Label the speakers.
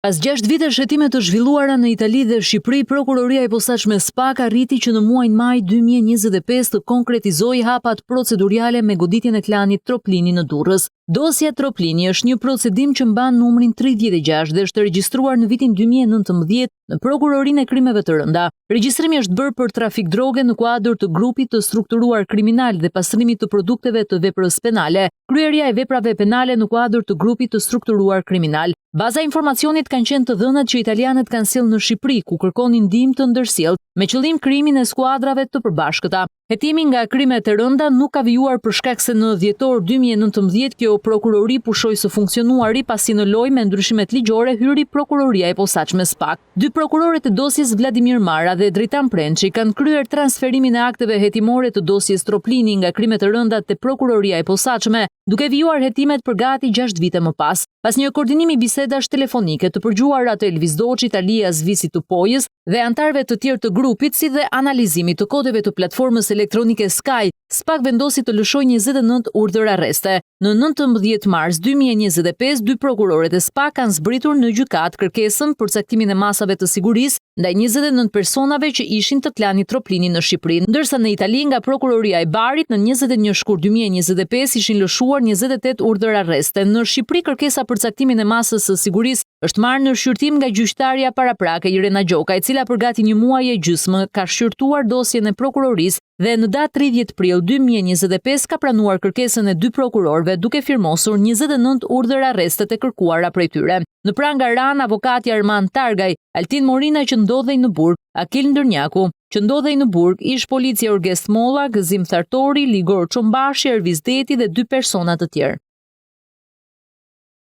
Speaker 1: Pas 6 vitesh hetime të zhvilluara në Itali dhe Shqipëri, prokuroria e posaçme SPAK arriti që në muajin maj 2025 të konkretizojë hapat procedurale me goditjen e klanit Troplini në Durrës. Dosja Troplini është një procedim që mban numrin 36 dhe është regjistruar në vitin 2019 në Prokurorinë e Krimeve të Rënda. Regjistrimi është bërë për trafik droge në kuadër të grupit të strukturuar kriminal dhe pastrimit të produkteve të veprës penale, kryerja e veprave penale në kuadër të grupit të strukturuar kriminal. Baza e informacionit kanë qenë të dhënat që italianët kanë sjellë në Shqipëri, ku kërkonin ndihmë të ndërsjellë me qëllim krimin e skuadrave të përbashkëta. Hetimi nga Krimet e Rënda nuk ka vijuar për shkak se në dhjetor 2019 kjo prokurori pushoi së funksionuari pasi në lojë me ndryshimet ligjore hyri prokuroria e posaçme SPAK. Dy prokurorët e dosjes Vladimir Mara dhe Dritan Prençi kanë kryer transferimin e akteve hetimore të dosjes Troplini nga Krimet e Rënda te prokuroria e posaçme, duke vijuar hetimet për gati 6 vite më pas. Pas një koordinimi bisedash telefonike të përgjuara të Elvis Doçi, Alias Visi Tupojës dhe antarëve të tjerë të grupit, si dhe analizimit të kodeve të platformës elektronike Sky, SPAK vendosi të lëshojë 29 urdhër arreste. Në 19 mars 2025, dy prokurorët e SPAK kanë zbritur në gjykat kërkesën për caktimin e masave të sigurisë ndaj 29 personave që ishin të klanit Troplini në Shqipëri, ndërsa në Itali nga prokuroria e Barit në 21 shkurt 2025 ishin lëshuar 28 urdhër arreste. Në Shqipëri kërkesa për caktimin e masës së sigurisë është marrë në shqyrtim nga gjyqtarja paraprake Irena Gjoka, e cila për gati një muaj e gjysmë ka shqyrtuar dosjen e prokurorisë dhe në datë 30 prill 2025 ka pranuar kërkesën e dy prokurorëve duke firmosur 29 urdhër arreste të kërkuara prej tyre. Në pranë nga ran avokati Armand Targaj, Altin Morina që ndodhej në Burg, Akil Ndërnjaku që ndodhej në Burg, ish policia Orgest Molla, Gëzim Thartori, Ligor Çombashi, Erviz Deti dhe dy persona të tjerë.